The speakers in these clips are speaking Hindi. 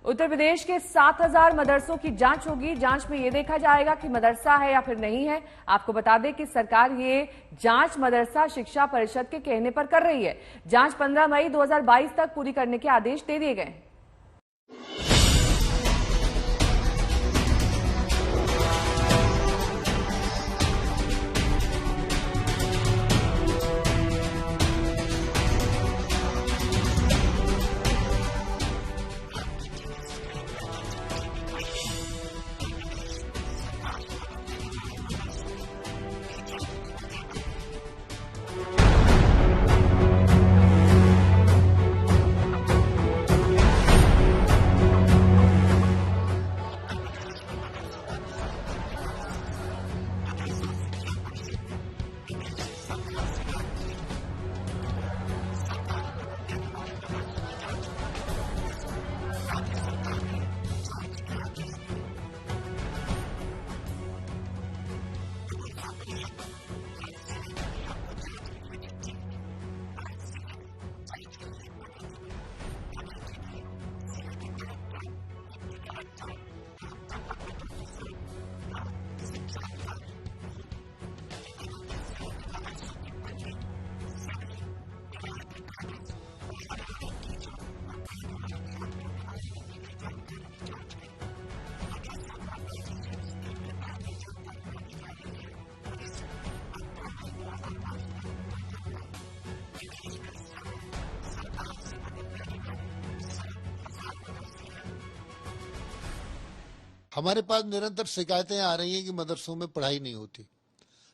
उत्तर प्रदेश के 7,000 मदरसों की जांच होगी। जांच में यह देखा जाएगा कि मदरसा है या फिर नहीं है। आपको बता दें कि सरकार ये जांच मदरसा शिक्षा परिषद के कहने पर कर रही है। जांच 15 मई 2022 तक पूरी करने के आदेश दे दिए गए। हमारे पास निरंतर शिकायतें आ रही हैं कि मदरसों में पढ़ाई नहीं होती।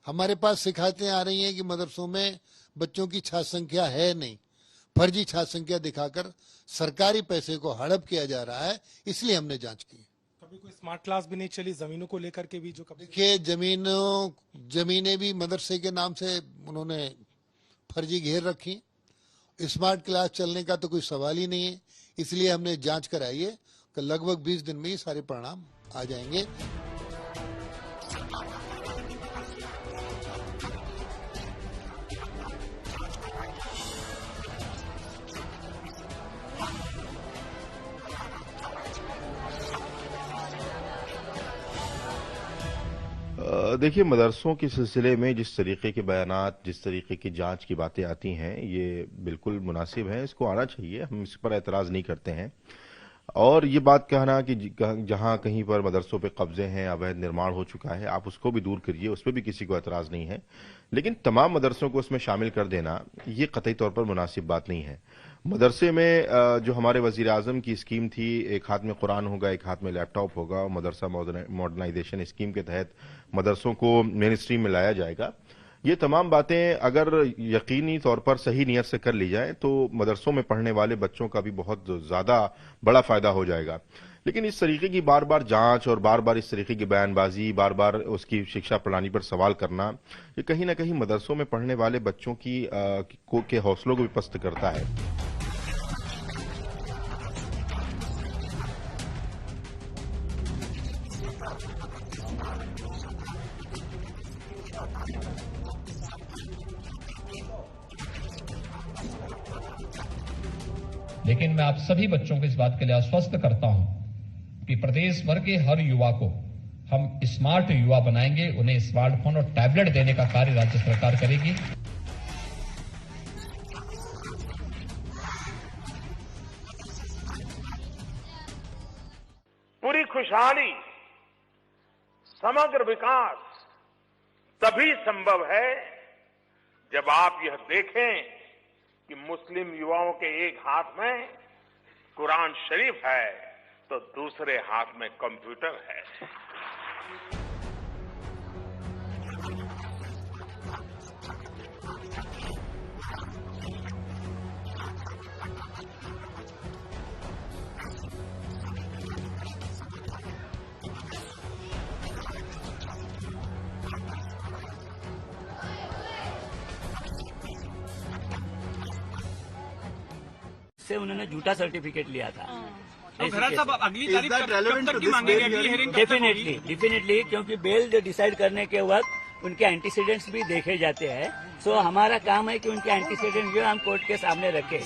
हमारे पास शिकायतें आ रही हैं कि मदरसों में बच्चों की छात्र संख्या है नहीं, फर्जी छात्र संख्या दिखाकर सरकारी पैसे को हड़प किया जा रहा है। इसलिए हमने जांच की। कभी कोई स्मार्ट क्लास भी नहीं चली, जमीनों को लेकर के भी जो देखिए, जमीनें भी मदरसे के नाम से उन्होंने फर्जी घेर रखी। स्मार्ट क्लास चलने का तो कोई सवाल ही नहीं है। इसलिए हमने जांच कराई है कि लगभग 20 दिन में ये सारे परिणाम आ जाएंगे। देखिए, मदरसों के सिलसिले में जिस तरीके के बयानात, जिस तरीके की जांच की बातें आती हैं, ये बिल्कुल मुनासिब है, इसको आना चाहिए। हम इस पर एतराज़ नहीं करते हैं। और ये बात कहना कि जहां कहीं पर मदरसों पे कब्जे हैं, अवैध निर्माण हो चुका है, आप उसको भी दूर करिए, उस पर भी किसी को एतराज़ नहीं है। लेकिन तमाम मदरसों को उसमें शामिल कर देना ये कतई तौर पर मुनासिब बात नहीं है। मदरसे में जो हमारे वजीर आजम की स्कीम थी, एक हाथ में कुरान होगा, एक हाथ में लैपटॉप होगा, और मदरसा मॉडर्नाइजेशन स्कीम के तहत मदरसों को मेन स्ट्रीम में लाया जाएगा। ये तमाम बातें अगर यकीनी तौर पर सही नियत से कर ली जाए तो मदरसों में पढ़ने वाले बच्चों का भी बहुत ज्यादा बड़ा फायदा हो जाएगा। लेकिन इस तरीके की बार बार जांच और बार बार इस तरीके की बयानबाजी, बार बार उसकी शिक्षा प्रणाली पर सवाल करना, ये कहीं ना कहीं मदरसों में पढ़ने वाले बच्चों के हौसलों को भी पस्त करता है। लेकिन मैं आप सभी बच्चों को इस बात के लिए आश्वस्त करता हूं कि प्रदेश भर के हर युवा को हम स्मार्ट युवा बनाएंगे। उन्हें स्मार्टफोन और टैबलेट देने का कार्य राज्य सरकार करेगी। पूरी खुशहाली, समग्र विकास तभी संभव है जब आप यह देखें कि मुस्लिम युवाओं के एक हाथ में कुरान शरीफ है तो दूसरे हाथ में कंप्यूटर है। से उन्होंने झूठा सर्टिफिकेट लिया था। तो साहब, अगली तारीख कब तक की मांगेंगे? अगली हेयरिंग डेफिनेटली, क्योंकि बेल डिसाइड करने के वक्त उनके एंटीसीडेंट्स भी देखे जाते हैं। सो हमारा काम है कि उनके एंटीसीडेंट जो है हम कोर्ट के सामने रखें।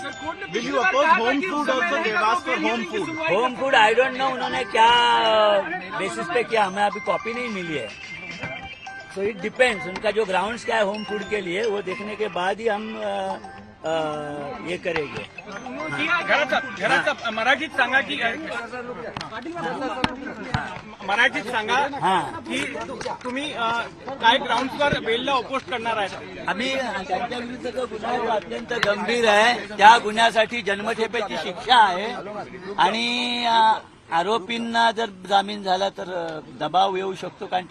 Will you oppose home food also? They've asked for home food. Home food I don't know उन्होंने क्या बेसिस पे किया, हमें अभी कॉपी नहीं मिली है। सो इट डिपेंड्स, उनका जो ग्राउंड्स क्या है होम फूड के लिए वो देखने के बाद ही हम ये करेंगे। घरात मराठीत सांगा की मराठीत सांगा की तुम्ही काय ग्राउंड्सवर बेलला अपोज करणार आहे? आम्ही त्यांच्या विरुद्धचा गुन्हा जो अत्यंत गंभीर आहे, त्या गुन्ह्यासाठी जन्मठेपेची शिक्षा आहे आणि आरोपींना जर जामीन झाला तर दबाव येऊ शकतो, कारण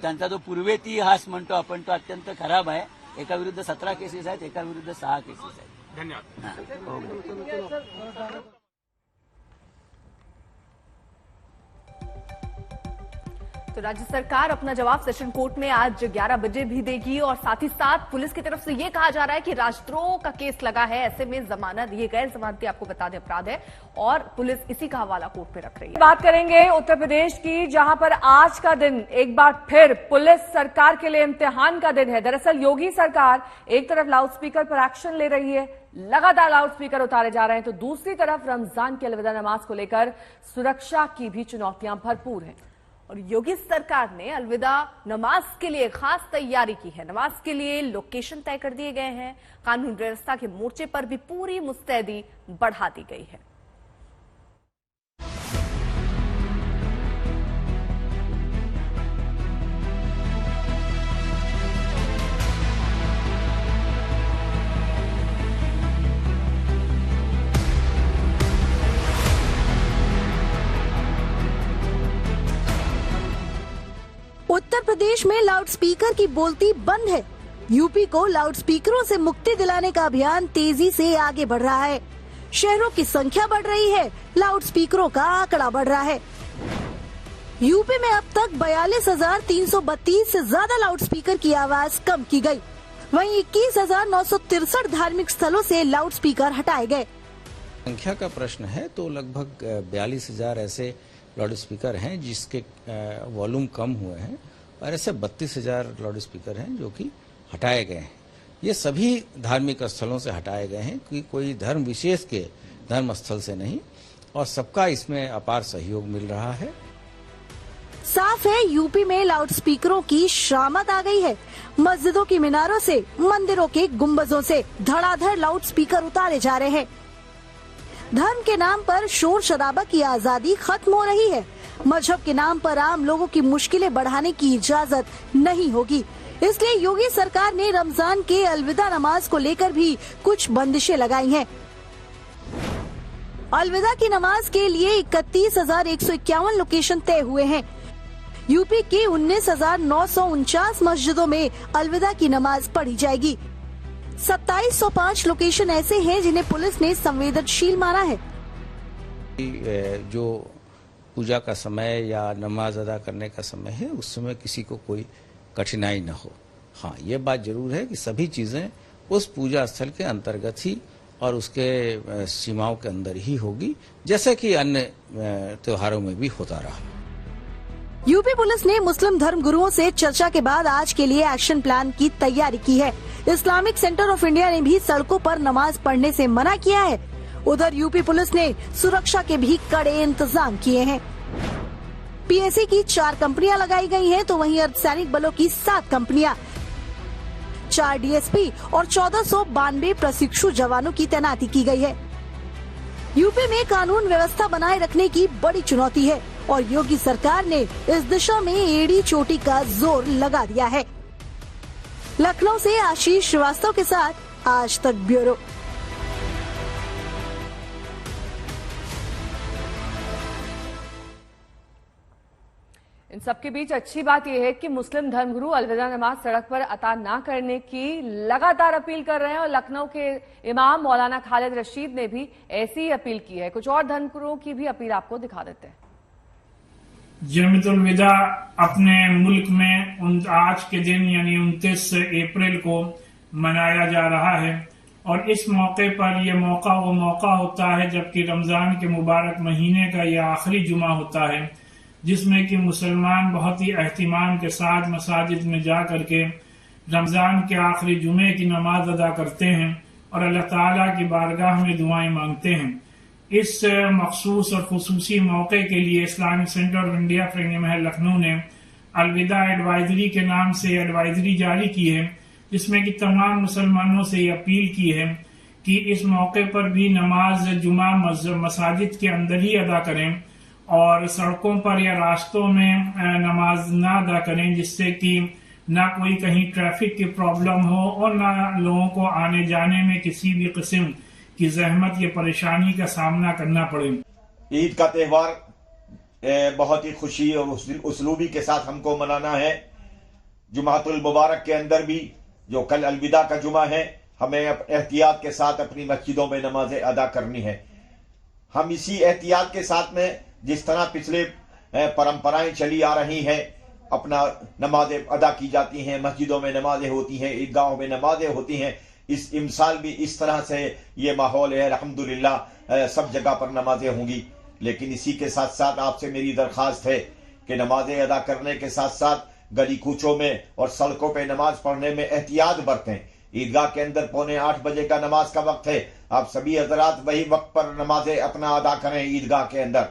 त्यांचा जो पूर्वेती इतिहास म्हणतो आपण तो अत्यंत खराब आहे। एका विरुद्ध 17 केसेस आहेत, एका विरुद्ध 6 केसेस आहेत। धन्यवाद। तो राज्य सरकार अपना जवाब सेशन कोर्ट में आज 11 बजे भी देगी और साथ ही साथ पुलिस की तरफ से यह कहा जा रहा है कि राष्ट्रद्रोह का केस लगा है, ऐसे में जमानत, ये गैर जमानती आपको बता दें अपराध है और पुलिस इसी का हवाला कोर्ट में रख रही है। बात करेंगे उत्तर प्रदेश की, जहां पर आज का दिन एक बार फिर पुलिस सरकार के लिए इम्तिहान का दिन है। दरअसल योगी सरकार एक तरफ लाउडस्पीकर पर एक्शन ले रही है, लगातार लाउडस्पीकर उतारे जा रहे हैं, तो दूसरी तरफ रमजान की अलविदा नमाज को लेकर सुरक्षा की भी चुनौतियां भरपूर हैं। और योगी सरकार ने अलविदा नमाज के लिए खास तैयारी की है। नमाज के लिए लोकेशन तय कर दिए गए हैं। कानून व्यवस्था के मोर्चे पर भी पूरी मुस्तैदी बढ़ा दी गई है। उत्तर प्रदेश में लाउडस्पीकर की बोलती बंद है। यूपी को लाउडस्पीकरों से मुक्ति दिलाने का अभियान तेजी से आगे बढ़ रहा है। शहरों की संख्या बढ़ रही है, लाउडस्पीकरों का आंकड़ा बढ़ रहा है। यूपी में अब तक 42,332 से ज्यादा लाउडस्पीकर की आवाज कम की गई। वहीं 21,963 धार्मिक स्थलों से लाउडस्पीकर हटाए गए। संख्या का प्रश्न है तो लगभग 42,000 ऐसे लाउडस्पीकर हैं जिसके वॉल्यूम कम हुए हैं और ऐसे 32,000 लाउडस्पीकर हैं जो कि हटाए गए हैं। ये सभी धार्मिक स्थलों से हटाए गए हैं कि कोई धर्म विशेष के धर्म स्थल से नहीं, और सबका इसमें अपार सहयोग मिल रहा है। साफ है यूपी में लाउडस्पीकरों की शामत आ गई है। मस्जिदों की मीनारों से, मंदिरों के गुंबजों से धड़ाधड़ लाउडस्पीकर उतारे जा रहे हैं। धर्म के नाम पर शोर शराबा की आजादी खत्म हो रही है। मजहब के नाम पर आम लोगों की मुश्किलें बढ़ाने की इजाजत नहीं होगी। इसलिए योगी सरकार ने रमजान के अलविदा नमाज को लेकर भी कुछ बंदिशें लगाई हैं। अलविदा की नमाज के लिए 31,151 लोकेशन तय हुए हैं। यूपी के 19,949 मस्जिदों में अलविदा की नमाज पढ़ी जाएगी। 2705 लोकेशन ऐसे हैं जिन्हें पुलिस ने संवेदनशील माना है। जो पूजा का समय या नमाज अदा करने का समय है उस समय किसी को कोई कठिनाई न हो। हाँ, ये बात जरूर है कि सभी चीजें उस पूजा स्थल के अंतर्गत ही और उसके सीमाओं के अंदर ही होगी, जैसे कि अन्य त्योहारों में भी होता रहा। यूपी पुलिस ने मुस्लिम धर्म गुरुओं से चर्चा के बाद आज के लिए एक्शन प्लान की तैयारी की है। इस्लामिक सेंटर ऑफ इंडिया ने भी सड़कों पर नमाज पढ़ने से मना किया है। उधर यूपी पुलिस ने सुरक्षा के भी कड़े इंतजाम किए हैं। पीएसी की 4 कंपनियां लगाई गई हैं, तो वहीं अर्धसैनिक बलों की 7 कंपनियां, 4 डीएसपी और 1492 प्रशिक्षु जवानों की तैनाती की गई है। यूपी में कानून व्यवस्था बनाए रखने की बड़ी चुनौती है और योगी सरकार ने इस दिशा में एड़ी चोटी का जोर लगा दिया है। लखनऊ से आशीष श्रीवास्तव के साथ आज तक ब्यूरो। इन सबके बीच अच्छी बात यह है कि मुस्लिम धर्मगुरु अलविदा नमाज सड़क पर अता न करने की लगातार अपील कर रहे हैं और लखनऊ के इमाम मौलाना खालिद रशीद ने भी ऐसी ही अपील की है। कुछ और धर्मगुरुओं की भी अपील आपको दिखा देते हैं। जमीतुल विदा अपने मुल्क में आज के दिन यानी 29 अप्रैल को मनाया जा रहा है और इस मौके पर यह वो मौका होता है जबकि रमजान के मुबारक महीने का यह आखिरी जुमा होता है, जिसमें कि मुसलमान बहुत ही एहतिमाम के साथ मसाजिद में जा करके रमजान के आखिरी जुमे की नमाज अदा करते हैं और अल्लाह ताला की बारगाह में दुआएं मांगते हैं। इस मखसूस और खुसूसी मौके के लिए Islamic centre of India for India महल लखनऊ ने अलविदा एडवाइजरी के नाम से एडवाइजरी जारी की है, जिसमें कि तमाम मुसलमानों से ये अपील की है कि इस मौके पर भी नमाज जुमा मसाजिद के अंदर ही अदा करें और सड़कों पर या रास्तों में नमाज ना अदा करें, जिससे कि ना कोई कहीं ट्रैफिक की प्रॉब्लम हो और ना लोगों को आने जाने में किसी भी किस्म की जहमत या परेशानी का सामना करना पड़े। ईद का त्यौहार बहुत ही खुशी और उसलूबी के साथ हमको मनाना है। जुमातुल मुबारक के अंदर भी जो कल अलविदा का जुमा है, हमें एहतियात के साथ अपनी मस्जिदों में नमाजें अदा करनी है। हम इसी एहतियात के साथ में जिस तरह पिछले परंपराएं चली आ रही हैं, अपना नमाजें अदा की जाती हैं, मस्जिदों में नमाजें होती हैं, ईदगाहों में नमाजें होती हैं, इस इमसाल भी इस तरह से ये माहौल है। अल्हम्दुलिल्लाह सब जगह पर नमाजें होंगी, लेकिन इसी के साथ साथ आपसे मेरी दरख्वास्त है कि नमाजें अदा करने के साथ साथ गली कूचों में और सड़कों पे नमाज पढ़ने में एहतियात बरतें। ईदगाह के अंदर 7:45 बजे का नमाज का वक्त है, आप सभी हजरात वही वक्त पर नमाजें अपना अदा करें ईदगाह के अंदर।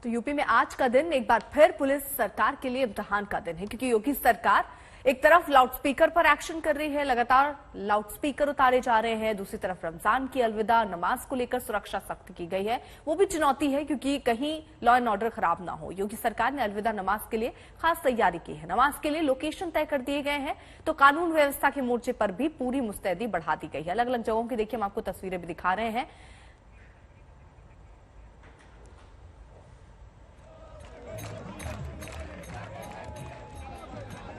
तो यूपी में आज का दिन एक बार फिर पुलिस सरकार के लिए इम्तिहान का दिन है, क्योंकि योगी सरकार एक तरफ लाउडस्पीकर पर एक्शन कर रही है, लगातार लाउडस्पीकर उतारे जा रहे हैं, दूसरी तरफ रमजान की अलविदा नमाज को लेकर सुरक्षा सख्त की गई है। वो भी चुनौती है क्योंकि कहीं लॉ एंड ऑर्डर खराब ना हो। योगी सरकार ने अलविदा नमाज के लिए खास तैयारी की है। नमाज के लिए लोकेशन तय कर दिए गए हैं, तो कानून व्यवस्था के मोर्चे पर भी पूरी मुस्तैदी बढ़ा दी गई है। अलग अलग जगहों की देखिए हम आपको तस्वीरें भी दिखा रहे हैं।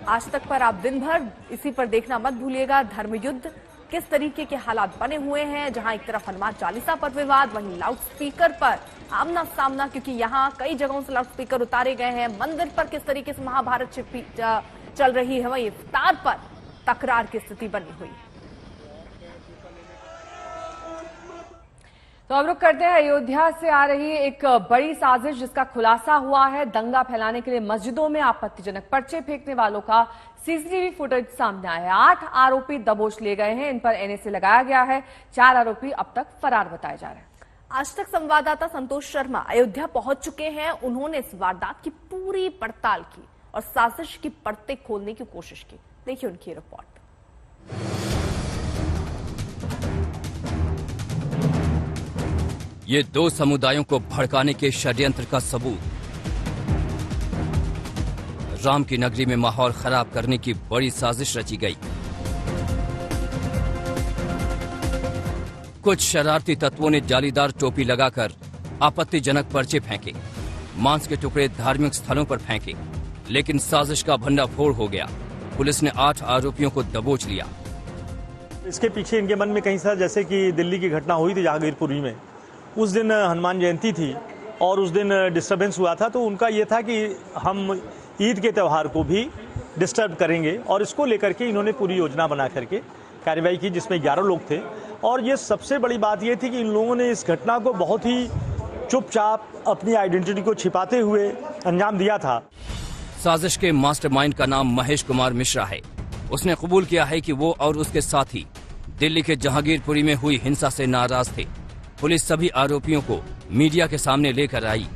आज तक पर आप दिन भर इसी पर देखना मत भूलिएगा। धर्मयुद्ध किस तरीके के हालात बने हुए हैं, जहां एक तरफ हनुमान चालीसा पर विवाद, वहीं लाउडस्पीकर पर आमना सामना, क्योंकि यहां कई जगहों से लाउडस्पीकर उतारे गए हैं। मंदिर पर किस तरीके से महाभारत चल रही है, वहीं इफ्तार पर तकरार की स्थिति बनी हुई। तो अब रुक करते हैं अयोध्या से आ रही एक बड़ी साजिश जिसका खुलासा हुआ है। दंगा फैलाने के लिए मस्जिदों में आपत्तिजनक पर्चे फेंकने वालों का सीसीटीवी फुटेज सामने आया है। 8 आरोपी दबोच लिए गए हैं, इन पर एनएसए लगाया गया है। 4 आरोपी अब तक फरार बताए जा रहे हैं। आज तक संवाददाता संतोष शर्मा अयोध्या पहुंच चुके हैं। उन्होंने इस वारदात की पूरी पड़ताल की और साजिश की परतें खोलने की कोशिश की। देखिए उनकी रिपोर्ट। ये 2 समुदायों को भड़काने के षड्यंत्र का सबूत। राम की नगरी में माहौल खराब करने की बड़ी साजिश रची गई। कुछ शरारती तत्वों ने जालीदार टोपी लगाकर आपत्तिजनक पर्चे फेंके, मांस के टुकड़े धार्मिक स्थलों पर फेंके, लेकिन साजिश का भंडाफोड़ हो गया। पुलिस ने 8 आरोपियों को दबोच लिया। इसके पीछे इनके मन में कहीं सर, जैसे कि दिल्ली की घटना हुई थी जहांगीरपुरी में, उस दिन हनुमान जयंती थी और उस दिन डिस्टर्बेंस हुआ था, तो उनका ये था कि हम ईद के त्यौहार को भी डिस्टर्ब करेंगे और इसको लेकर के इन्होंने पूरी योजना बना करके कार्रवाई की, जिसमें 11 लोग थे। और ये सबसे बड़ी बात ये थी कि इन लोगों ने इस घटना को बहुत ही चुपचाप अपनी आइडेंटिटी को छिपाते हुए अंजाम दिया था। साजिश के मास्टरमाइंड का नाम महेश कुमार मिश्रा है। उसने कबूल किया है कि वो और उसके साथी दिल्ली के जहांगीरपुरी में हुई हिंसा से नाराज थे। पुलिस सभी आरोपियों को मीडिया के सामने लेकर आई।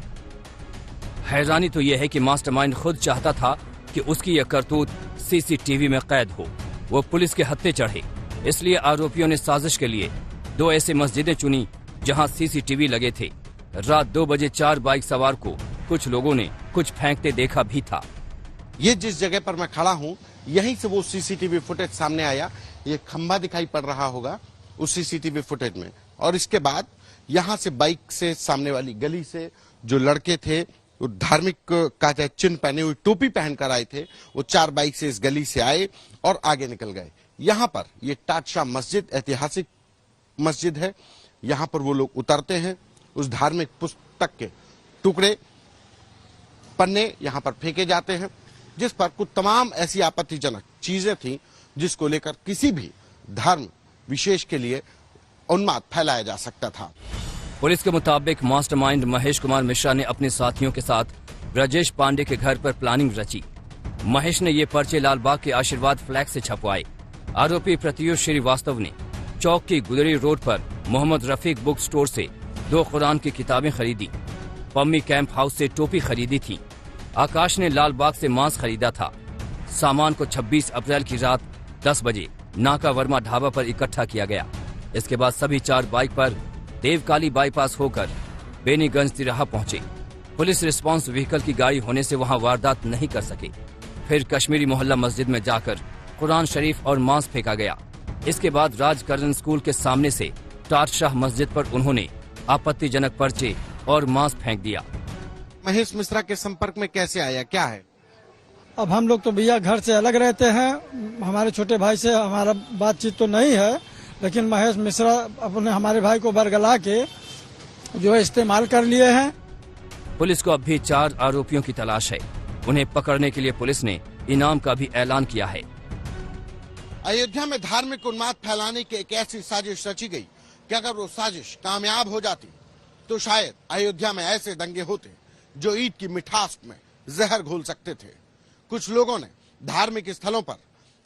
हैरानी तो यह है कि मास्टरमाइंड खुद चाहता था कि उसकी यह करतूत सीसीटीवी में कैद हो। वो पुलिस के हत्थे चढ़े, इसलिए आरोपियों ने साजिश के लिए 2 ऐसी मस्जिदें चुनी जहां सीसीटीवी लगे थे। रात 2 बजे 4 बाइक सवार को कुछ लोगों ने कुछ फेंकते देखा भी था। ये जिस जगह पर मैं खड़ा हूँ, यहीं से वो सीसीटीवी फुटेज सामने आया। ये खंबा दिखाई पड़ रहा होगा उस सीसीटीवी फुटेज में, और इसके बाद यहाँ से बाइक से सामने वाली गली से जो लड़के थे, वो धार्मिक का चिन्ह पहने हुए टोपी पहनकर आए थे, वो 4 बाइक से इस गली से आए और आगे निकल गए। यहाँ पर ये टाटशाह मस्जिद ऐतिहासिक मस्जिद है। यहाँ पर वो लोग उतरते हैं, उस धार्मिक पुस्तक के टुकड़े पन्ने यहाँ पर फेंके जाते हैं, जिस पर कुछ तमाम ऐसी आपत्तिजनक चीजें थी जिसको लेकर किसी भी धर्म विशेष के लिए उन्माद फैलाया जा सकता था। पुलिस के मुताबिक मास्टरमाइंड महेश कुमार मिश्रा ने अपने साथियों के साथ ब्रजेश पांडे के घर पर प्लानिंग रची। महेश ने ये पर्चे लालबाग के आशीर्वाद फ्लैग से छपवाए। आरोपी प्रत्युष श्रीवास्तव ने चौक की गुदड़ी रोड पर मोहम्मद रफीक बुक स्टोर से 2 कुरान की किताबें खरीदी। पम्मी कैंप हाउस से टोपी खरीदी थी। आकाश ने लालबाग से मांस खरीदा था। सामान को 26 अप्रैल की रात 10 बजे नाका वर्मा ढाबा पर इकट्ठा किया गया। इसके बाद सभी 4 बाइक पर देवकाली बाईपास होकर बेनीगंज तिराहा पहुंचे। पुलिस रिस्पांस व्हीकल की गाड़ी होने से वहां वारदात नहीं कर सके। फिर कश्मीरी मोहल्ला मस्जिद में जाकर कुरान शरीफ और मांस फेंका गया। इसके बाद राजकरण स्कूल के सामने से टाट शाह मस्जिद पर उन्होंने आपत्तिजनक पर्चे और मांस फेंक दिया। महेश मिश्रा के संपर्क में कैसे आया, क्या है? अब हम लोग तो भैया घर से अलग रहते हैं, हमारे छोटे भाई से हमारा बातचीत तो नहीं है, लेकिन महेश मिश्रा अपने हमारे भाई को बरगला के जो है इस्तेमाल कर लिए हैं। पुलिस को अब भी 4 आरोपियों की तलाश है। उन्हें पकड़ने के लिए पुलिस ने इनाम का भी ऐलान किया है। अयोध्या में धार्मिक उन्माद फैलाने की एक ऐसी साजिश रची गई कि अगर वो साजिश कामयाब हो जाती तो शायद अयोध्या में ऐसे दंगे होते जो ईद की मिठास में जहर घोल सकते थे। कुछ लोगों ने धार्मिक स्थलों पर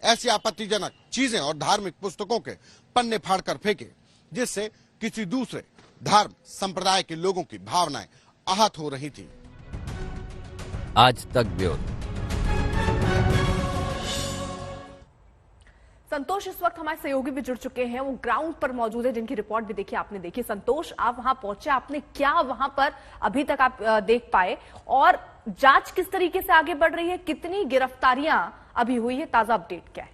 ऐसी आपत्तिजनक चीजें और धार्मिक पुस्तकों के पन्ने फाड़कर फेंके, जिससे किसी दूसरे धर्म संप्रदाय के लोगों की भावनाएं आहत हो रही थी। आज तक ब्यूरो। संतोष इस वक्त हमारे सहयोगी भी जुड़ चुके हैं, वो ग्राउंड पर मौजूद है, जिनकी रिपोर्ट भी देखिए आपने देखी। संतोष, आप वहां पहुंचे, आपने क्या वहां पर अभी तक आप देख पाए और जांच किस तरीके से आगे बढ़ रही है, कितनी गिरफ्तारियां अभी हुई है, ताजा अपडेट क्या है?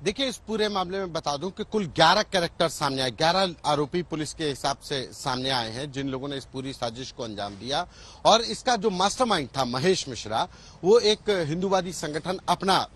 देखिए, इस पूरे मामले में बता दूं कि कुल 11 कैरेक्टर सामने आए, 11 आरोपी पुलिस के हिसाब से सामने आए हैं जिन लोगों ने इस पूरी साजिश को अंजाम दिया। और इसका जो मास्टरमाइंड था महेश मिश्रा, वो एक हिंदूवादी संगठन अपना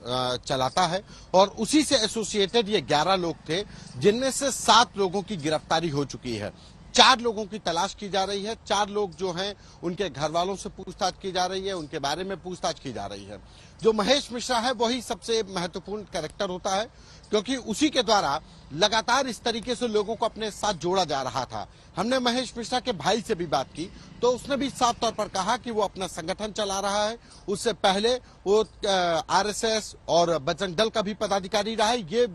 चलाता है और उसी से एसोसिएटेड ये 11 लोग थे, जिनमें से 7 लोगों की गिरफ्तारी हो चुकी है। 4 लोगों की तलाश की जा रही है। 4 लोग जो हैं उनके घर वालों से पूछताछ की जा रही है, उनके बारे में पूछताछ की जा रही है। जो महेश मिश्रा है वही सबसे महत्वपूर्ण कैरेक्टर होता है, क्योंकि उसी के द्वारा लगातार इस तरीके से लोगों को अपने साथ जोड़ा जा रहा था। हमने महेश मिश्रा के भाई से भी बात की तो उसने भी साफ तौर पर कहा कि वो अपना संगठन चला रहा है। उससे पहले वो आरएसएस और बजरंग दल का भी पदाधिकारी रहा है। ये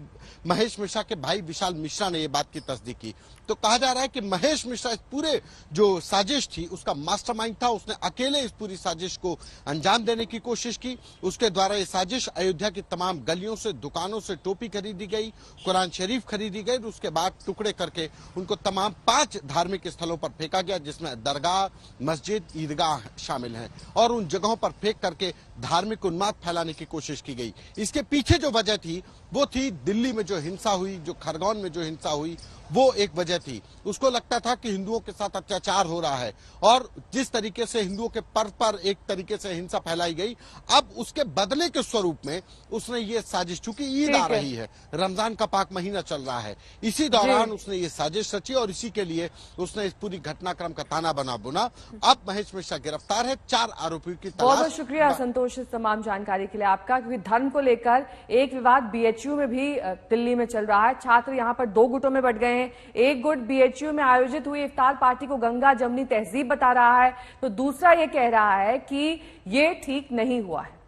महेश मिश्रा के भाई विशाल मिश्रा ने ये बात की तस्दीक की। तो कहा जा रहा है कि महेश मिश्रा इस पूरे जो साजिश थी उसका मास्टरमाइंड था। उसने अकेले इस पूरी साजिश को अंजाम देने की कोशिश की। उसके द्वारा ये साजिश अयोध्या की तमाम गलियों से, दुकानों से टोपी खरीदी गई, कुरान शरीफ खरीदी गई, उसके बाद टुकड़े करके उनको तमाम 5 धार्मिक स्थलों पर फेंका गया, जिसमें दरगाह, मस्जिद, ईदगाह शामिल हैं। और उन जगहों पर फेंक करके धार्मिक उन्माद फैलाने की कोशिश की गई। इसके पीछे जो वजह थी वो थी दिल्ली में जो हिंसा हुई, जो खरगोन में जो हिंसा हुई, वो एक वजह थी। उसको लगता था कि हिंदुओं के साथ अत्याचार हो रहा है और जिस तरीके से हिंदुओं के पर्व पर एक तरीके से हिंसा फैलाई गई, अब उसके बदले के स्वरूप में उसने ये साजिश, चूंकि ईद आ रही है, रमजान का पाक महीना चल रहा है, इसी दौरान उसने ये साजिश रची और इसी के लिए उसने इस पूरी घटनाक्रम का ताना बना बुना। अब महेश मिश्रा गिरफ्तार है। 4 आरोपियों की तलाश। बहुत शुक्रिया संतोष इस तमाम जानकारी के लिए आपका, क्योंकि धर्म को लेकर एक विवाद बीएचयू में भी दिल्ली में चल रहा है। छात्र यहाँ पर 2 गुटों में बंट गए हैं। एक गुट बीएचयू में आयोजित हुई इफ्तार पार्टी को गंगा जमनी तहजीब बता रहा है, तो दूसरा ये कह रहा है कि ये ठीक नहीं हुआ है।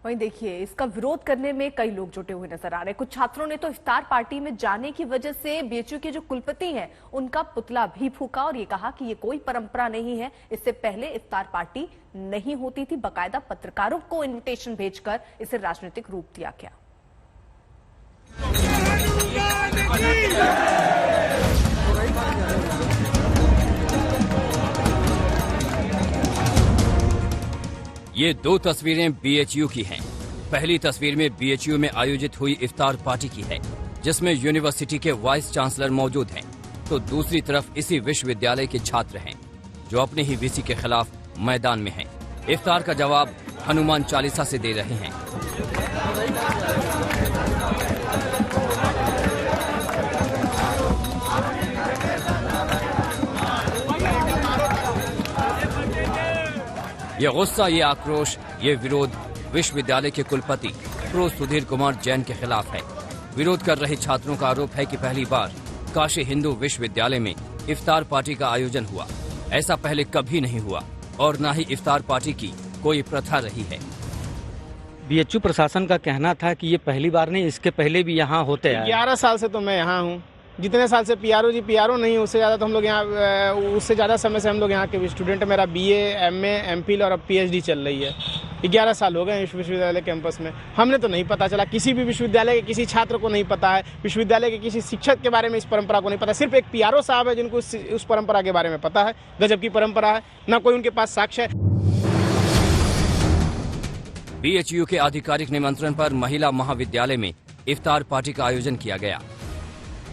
वहीं देखिए, इसका विरोध करने में कई लोग जुटे हुए नजर आ रहे हैं। कुछ छात्रों ने तो इफ्तार पार्टी में जाने की वजह से बीएचयू के जो कुलपति हैं उनका पुतला भी फूका और ये कहा कि ये कोई परंपरा नहीं है, इससे पहले इफ्तार पार्टी नहीं होती थी। बाकायदा पत्रकारों को इन्विटेशन भेजकर इसे राजनीतिक रूप दिया गया। ये 2 तस्वीरें बीएचयू की हैं। पहली तस्वीर में बीएचयू में आयोजित हुई इफ्तार पार्टी की है, जिसमें यूनिवर्सिटी के वाइस चांसलर मौजूद हैं, तो दूसरी तरफ इसी विश्वविद्यालय के छात्र हैं जो अपने ही वीसी के खिलाफ मैदान में हैं। इफ्तार का जवाब हनुमान चालीसा से दे रहे हैं। ये गुस्सा, ये आक्रोश, ये विरोध विश्वविद्यालय के कुलपति प्रो सुधीर कुमार जैन के खिलाफ है। विरोध कर रहे छात्रों का आरोप है कि पहली बार काशी हिंदू विश्वविद्यालय में इफ्तार पार्टी का आयोजन हुआ। ऐसा पहले कभी नहीं हुआ। और न ही इफ्तार पार्टी की कोई प्रथा रही है। बीएचयू प्रशासन का कहना था कि ये पहली बार नहीं, इसके पहले भी यहाँ होते हैं। 11 साल से तो मैं यहाँ हूँ। जितने साल से पीआरओ नहीं, उससे ज़्यादा तो हम लोग यहाँ, उससे ज़्यादा समय से हम लोग यहाँ के स्टूडेंट। मेरा बीए, एमए, एमफिल और अब पीएचडी चल रही है। 11 साल हो गए विश्वविद्यालय कैंपस में। हमने तो नहीं पता चला, किसी भी विश्वविद्यालय के किसी छात्र को नहीं पता है, विश्वविद्यालय के किसी शिक्षक के बारे में इस परंपरा को नहीं पता। सिर्फ एक पीआरओ साहब है जिनको उस परंपरा के बारे में पता है। गजब की परंपरा है, ना कोई उनके पास साक्ष्य है। बीएचयू के आधिकारिक निमंत्रण पर महिला महाविद्यालय में इफ्तार पार्टी का आयोजन किया गया।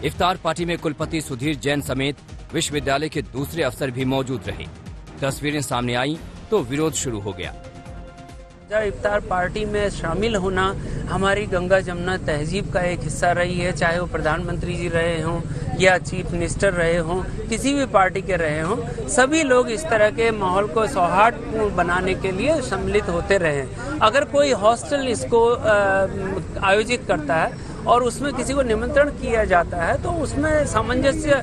इफ्तार पार्टी में कुलपति सुधीर जैन समेत विश्वविद्यालय के दूसरे अफसर भी मौजूद रहे। तस्वीरें सामने आई तो विरोध शुरू हो गया। इफ्तार पार्टी में शामिल होना हमारी गंगा जमुना तहजीब का एक हिस्सा रही है, चाहे वो प्रधानमंत्री जी रहे हों या चीफ मिनिस्टर रहे हों, किसी भी पार्टी के रहे हों, सभी लोग इस तरह के माहौल को सौहार्दपूर्ण बनाने के लिए सम्मिलित होते रहे। अगर कोई हॉस्टल इसको आयोजित करता है और उसमें किसी को निमंत्रण किया जाता है तो उसमें सामंजस्य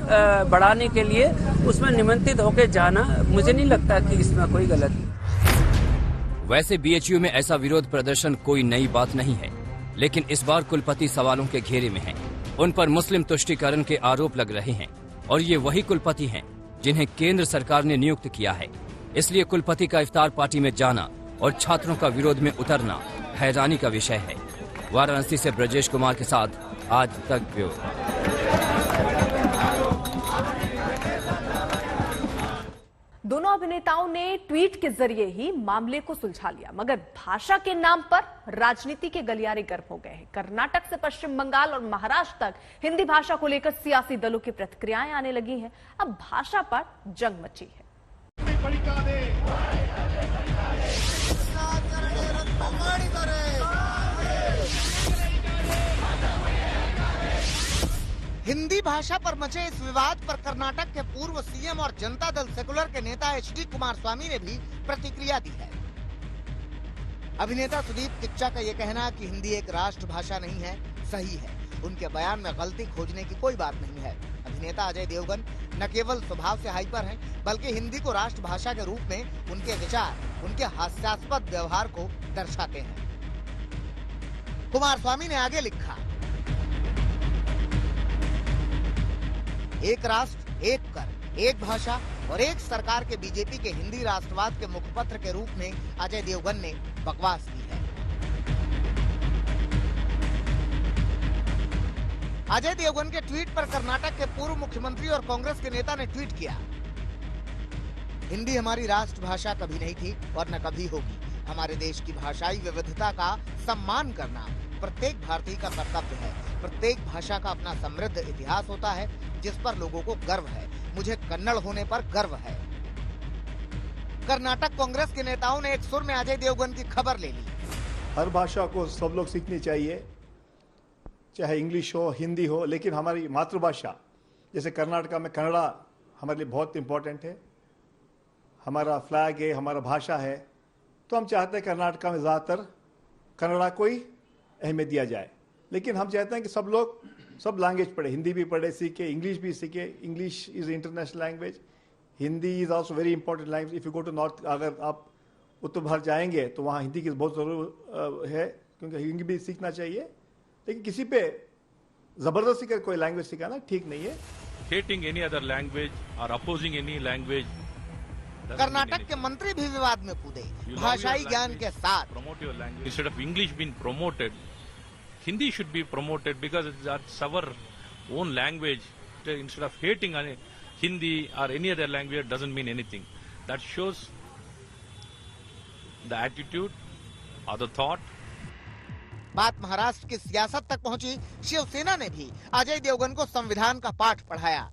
बढ़ाने के लिए उसमें निमंत्रित होकर जाना, मुझे नहीं लगता कि इसमें कोई गलती। वैसे बीएचयू में ऐसा विरोध प्रदर्शन कोई नई बात नहीं है, लेकिन इस बार कुलपति सवालों के घेरे में हैं। उन पर मुस्लिम तुष्टीकरण के आरोप लग रहे हैं और ये वही कुलपति हैं जिन्हें केंद्र सरकार ने नियुक्त किया है। इसलिए कुलपति का इफ्तार पार्टी में जाना और छात्रों का विरोध में उतरना हैरानी का विषय है। वाराणसी से ब्रजेश कुमार के साथ आज तक ब्यूरो। दोनों अभिनेताओं ने ट्वीट के जरिए ही मामले को सुलझा लिया, मगर भाषा के नाम पर राजनीति के गलियारे गर्म हो गए हैं। कर्नाटक से पश्चिम बंगाल और महाराष्ट्र तक हिंदी भाषा को लेकर सियासी दलों की प्रतिक्रियाएं आने लगी हैं। अब भाषा पर जंग मची है। हिंदी भाषा पर मचे इस विवाद पर कर्नाटक के पूर्व सीएम और जनता दल सेकुलर के नेता एचडी कुमारस्वामी ने भी प्रतिक्रिया दी है। अभिनेता सुदीप किच्चा का ये कहना कि हिंदी एक राष्ट्रभाषा नहीं है, सही है। उनके बयान में गलती खोजने की कोई बात नहीं है। अभिनेता अजय देवगन न केवल स्वभाव से हाइपर हैं, बल्कि हिंदी को राष्ट्रभाषा के रूप में उनके विचार, उनके हास्यास्पद व्यवहार को दर्शाते हैं। कुमारस्वामी ने आगे लिखा, एक राष्ट्र, एक कर, एक भाषा और एक सरकार के बीजेपी के हिंदी राष्ट्रवाद के मुखपत्र के रूप में अजय देवगन ने बकवास की है। अजय देवगन के ट्वीट पर कर्नाटक के पूर्व मुख्यमंत्री और कांग्रेस के नेता ने ट्वीट किया, हिंदी हमारी राष्ट्रभाषा कभी नहीं थी और न कभी होगी। हमारे देश की भाषाई विविधता का सम्मान करना प्रत्येक भारतीय का कर्तव्य है। प्रत्येक भाषा का अपना समृद्ध इतिहास होता है जिस पर लोगों को गर्व है। मुझे कन्नड़ होने पर गर्व है। कर्नाटक कांग्रेस के नेताओं ने एक सुर में अजय देवगन की खबर ले ली। हर भाषा को सब लोग सीखनी चाहिए, चाहे इंग्लिश हो, हिंदी हो, लेकिन हमारी मातृभाषा जैसे कर्नाटक में कन्नड़ा हमारे लिए बहुत इंपॉर्टेंट है। हमारा फ्लैग है, हमारा भाषा है, तो हम चाहते हैं कर्नाटक में ज़्यादातर कन्नड़ा को ही अहमियत दिया जाए। लेकिन हम चाहते हैं कि सब लोग सब लैंग्वेज पढ़े, हिंदी भी पढ़े, सीखे, इंग्लिश भी सीखे। English is international language, Hindi is also very important language. If you go to north, अगर आप उत्तर भारत जाएंगे तो वहाँ हिंदी की बहुत ज़रूरत है, क्योंकि हिंदी भी सीखना चाहिए। लेकिन किसी पे जबरदस्ती कर कोई लैंग्वेज सिखाना ठीक नहीं है। Hating any other language or opposing any language. Karnataka के मंत्री भी विवाद में कूदे, भाषाई ज्ञान के साथ। Promote your language. Instead of English being promoted, Hindi should be promoted because it's our own language. Instead of hating Hindi or any other language, doesn't mean anything. That shows the attitude or the thought. बात महाराष्ट्र की सियासत तक पहुंची। शिवसेना ने भी अजय देवगन को संविधान का पाठ पढ़ाया।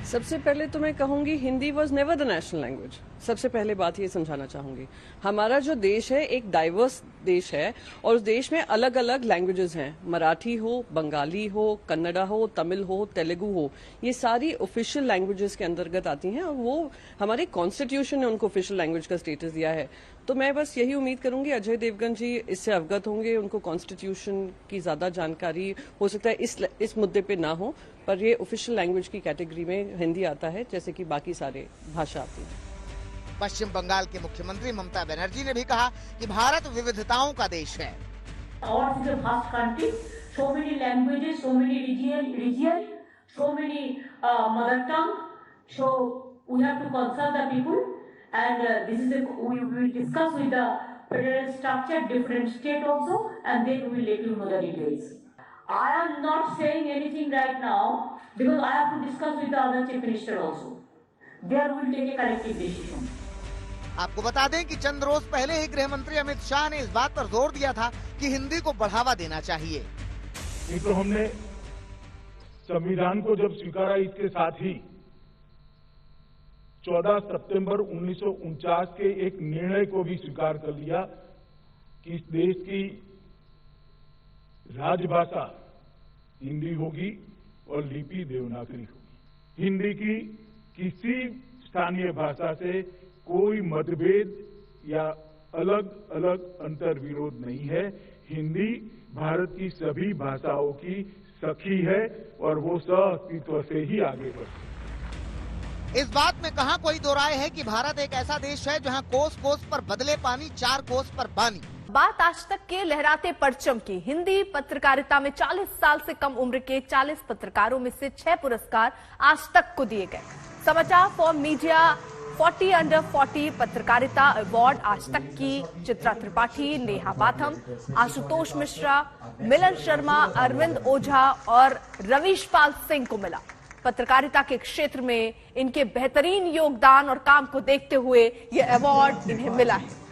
सबसे पहले तो मैं कहूंगी Hindi was never the national language. सबसे पहले बात ये समझाना चाहूंगी, हमारा जो देश है एक डाइवर्स देश है और उस देश में अलग अलग लैंग्वेजेस हैं। मराठी हो, बंगाली हो, कन्नड़ा हो, तमिल हो, तेलुगु हो, ये सारी ऑफिशियल लैंग्वेजेस के अंतर्गत आती हैं और वो हमारे कॉन्स्टिट्यूशन ने उनको ऑफिशियल लैंग्वेज का स्टेटस दिया है। तो मैं बस यही उम्मीद करूंगी अजय देवगन जी इससे अवगत होंगे, उनको कॉन्स्टिट्यूशन की ज्यादा जानकारी हो सकता है इस मुद्दे पे ना हो, पर ये ऑफिशियल लैंग्वेज की कैटेगरी में हिंदी आता है जैसे कि बाकी सारे भाषा आती है। पश्चिम बंगाल के मुख्यमंत्री ममता बनर्जी ने भी कहा कि भारत विविधताओं का देश है। Ours is a vast country, so many languages, so many region, so many mother tongue. So we have to consult the people, and this is we will discuss with the federal structure, different state also, and then we will let you know the details. I am not saying anything right now because I have to discuss with the other chief minister also. There we will take a collective decision. आपको बता दें कि चंद रोज पहले ही गृह मंत्री अमित शाह ने इस बात पर जोर दिया था कि हिंदी को बढ़ावा देना चाहिए। एक तो हमने संविधान को जब स्वीकारा, इसके साथ ही 14 सितंबर 1949 के एक निर्णय को भी स्वीकार कर लिया कि इस देश की राजभाषा हिंदी होगी और लिपि देवनागरी होगी। हिंदी की किसी स्थानीय भाषा से कोई मतभेद या अलग अलग अंतर विरोध नहीं है। हिंदी भारत की सभी भाषाओं की सखी है और वो सह-अस्तित्व से ही आगे बढ़ती है। इस बात में कहां कोई दो राय है कि भारत एक ऐसा देश है जहां कोस कोस पर बदले पानी, 4 कोस पर पानी। बात आज तक के लहराते परचम की। हिंदी पत्रकारिता में 40 साल से कम उम्र के 40 पत्रकारों में से 6 पुरस्कार आज तक को दिए गए। समाचार फॉर मीडिया 40 अंडर 40 पत्रकारिता अवार्ड आज तक की चित्रा त्रिपाठी, नेहा बाथम, आशुतोष मिश्रा, मिलन शर्मा, अरविंद ओझा और रवीश पाल सिंह को मिला। पत्रकारिता के क्षेत्र में इनके बेहतरीन योगदान और काम को देखते हुए यह अवार्ड इन्हें मिला है।